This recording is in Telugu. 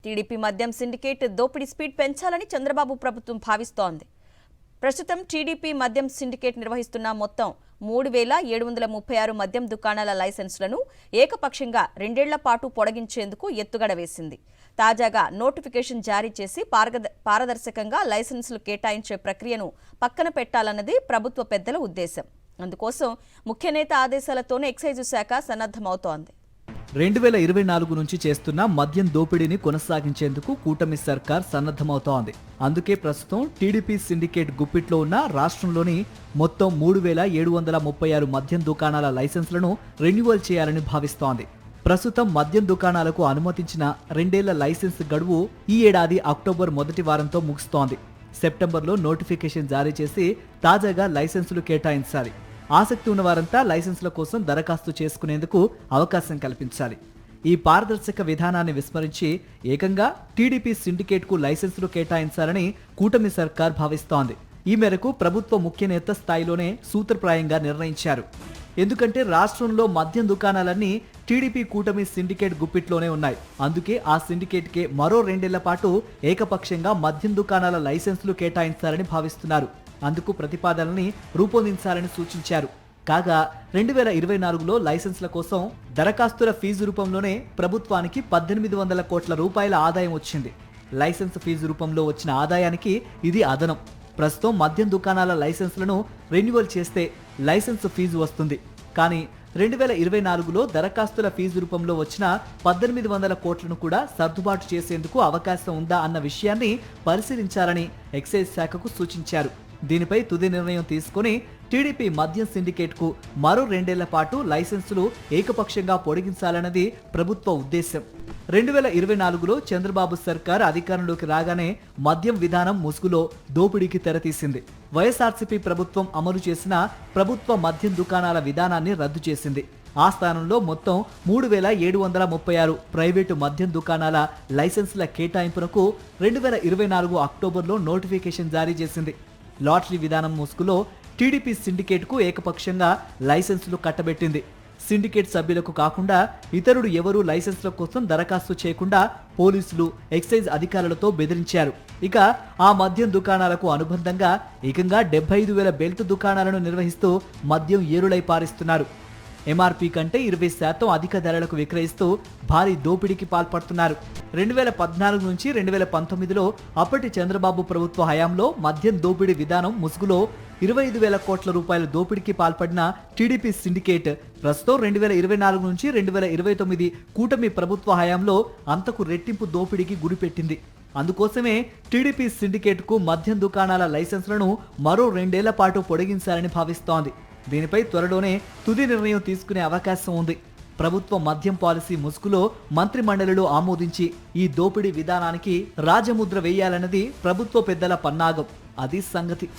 టీడీపీ మద్యం సిండికేట్ దోపిడీ స్పీడ్ పెంచాలని చంద్రబాబు ప్రభుత్వం భావిస్తోంది. ప్రస్తుతం టీడీపీ మద్యం సిండికేట్ నిర్వహిస్తున్న మొత్తం 3736 మద్యం దుకాణాల లైసెన్సులను ఏకపక్షంగా 2 ఏళ్ల పాటు పొడిగించేందుకు ఎత్తుగడ వేసింది. తాజాగా నోటిఫికేషన్ జారీ చేసి పారదర్శకంగా లైసెన్సులు కేటాయించే ప్రక్రియను పక్కన పెట్టాలన్నది ప్రభుత్వ పెద్దల ఉద్దేశం. అందుకోసం ముఖ్యనేత ఆదేశాలతోనే ఎక్సైజ్ శాఖ సన్నద్ధమవుతోంది. 2024 నుంచి చేస్తున్న మద్యం దోపిడీని కొనసాగించేందుకు కూటమి సర్కార్ సన్నద్ధమవుతోంది. అందుకే ప్రస్తుతం టీడీపీ సిండికేట్ గుప్పిట్లో ఉన్న రాష్ట్రంలోని మొత్తం 3736 మద్యం దుకాణాల లైసెన్సులను రెన్యువల్ చేయాలని భావిస్తోంది. ప్రస్తుతం మద్యం దుకాణాలకు అనుమతించిన 2 ఏళ్ల లైసెన్స్ గడువు ఈ ఏడాది అక్టోబర్ మొదటి వారంతో ముగుస్తోంది. సెప్టెంబర్లో నోటిఫికేషన్ జారీ చేసి తాజాగా లైసెన్సులు కేటాయించాలి. ఆసక్తి ఉన్న వారంతా లైసెన్సుల కోసం దరఖాస్తు చేసుకునేందుకు అవకాశం కల్పించాలి. ఈ పారదర్శక విధానాన్ని విస్మరించి ఏకంగా టీడీపీ సిండికేట్కు లైసెన్సులు కేటాయించాలని కూటమి సర్కార్ భావిస్తోంది. ఈ మేరకు ప్రభుత్వ ముఖ్య నేత స్థాయిలోనే సూత్రప్రాయంగా నిర్ణయించారు. ఎందుకంటే రాష్ట్రంలో మద్యం దుకాణాలన్నీ టీడీపీ కూటమి సిండికేట్ గుప్పిట్లోనే ఉన్నాయి. అందుకే ఆ సిండికేట్కే మరో 2 ఏళ్ల పాటు ఏకపక్షంగా మద్యం దుకాణాల లైసెన్సులు కేటాయించాలని భావిస్తున్నారు. అందుకు ప్రతిపాదనల్ని రూపొందించాలని సూచించారు. కాగా 2024లో లైసెన్సుల కోసం దరఖాస్తుల ఫీజు రూపంలోనే ప్రభుత్వానికి 1800 కోట్ల రూపాయల ఆదాయం వచ్చింది. లైసెన్స్ ఫీజు రూపంలో వచ్చిన ఆదాయానికి ఇది అదనం. ప్రస్తుతం మద్యం దుకాణాల లైసెన్సులను రెన్యువల్ చేస్తే లైసెన్స్ ఫీజు వస్తుంది. కానీ 2024లో దరఖాస్తుల ఫీజు రూపంలో వచ్చిన 1800 కోట్లను కూడా సర్దుబాటు చేసేందుకు అవకాశం ఉందా అన్న విషయాన్ని పరిశీలించాలని ఎక్సైజ్ శాఖకు సూచించారు. దీనిపై తుది నిర్ణయం తీసుకుని టీడీపీ మద్యం సిండికేట్కు మరో 2 ఏళ్ల పాటు లైసెన్సులు ఏకపక్షంగా పొడిగించాలన్నది ప్రభుత్వ ఉద్దేశం. 2024లో చంద్రబాబు సర్కార్ అధికారంలోకి రాగానే మద్యం విధానం ముసుగులో దోపిడీకి తెరతీసింది. వైఎస్ఆర్సీపీ ప్రభుత్వం అమలు చేసిన ప్రభుత్వ మద్యం దుకాణాల విధానాన్ని రద్దు చేసింది. ఆ స్థానంలో మొత్తం 3736 ప్రైవేటు మద్యం దుకాణాల లైసెన్సుల కేటాయింపునకు 2024 అక్టోబర్లో నోటిఫికేషన్ జారీ చేసింది. లాటరీ విధానం ముసుగులో టీడీపీ సిండికేట్కు ఏకపక్షంగా లైసెన్సులు కట్టబెట్టింది. సిండికేట్ సభ్యులకు కాకుండా ఇతరులు ఎవరూ లైసెన్సుల కోసం దరఖాస్తు చేయకుండా పోలీసులు, ఎక్సైజ్ అధికారులతో బెదిరించారు. ఇక ఆ మద్యం దుకాణాలకు అనుబంధంగా ఏకంగా 75,000 బెల్ట్ దుకాణాలను నిర్వహిస్తూ మద్యం ఏరులై పారిస్తున్నారు. ఎంఆర్పీ కంటే 20% అధిక ధరలకు విక్రయిస్తూ భారీ దోపిడీకి పాల్పడుతున్నారు. 2014 నుంచి 2019లో అప్పటి చంద్రబాబు ప్రభుత్వ హయాంలో మద్యం దోపిడీ విధానం ముసుగులో 25,000 కోట్ల రూపాయల దోపిడీకి పాల్పడిన టీడీపీ సిండికేట్ ప్రస్తుతం 2024 నుంచి 2029 కూటమి ప్రభుత్వ హయాంలో అంతకు రెట్టింపు దోపిడీకి గురిపెట్టింది. అందుకోసమే టీడీపీ సిండికేట్కు మద్యం దుకాణాల లైసెన్సులను మరో 2 ఏళ్ల పాటు పొడిగించాలని భావిస్తోంది. దీనిపై త్వరలోనే తుది నిర్ణయం తీసుకునే అవకాశం ఉంది. ప్రభుత్వ మద్యం పాలసీ ముసుగులో మంత్రి మండలిలో ఆమోదించి ఈ దోపిడీ విధానానికి రాజముద్ర వేయాలన్నది ప్రభుత్వ పెద్దల పన్నాగం. అది సంగతి.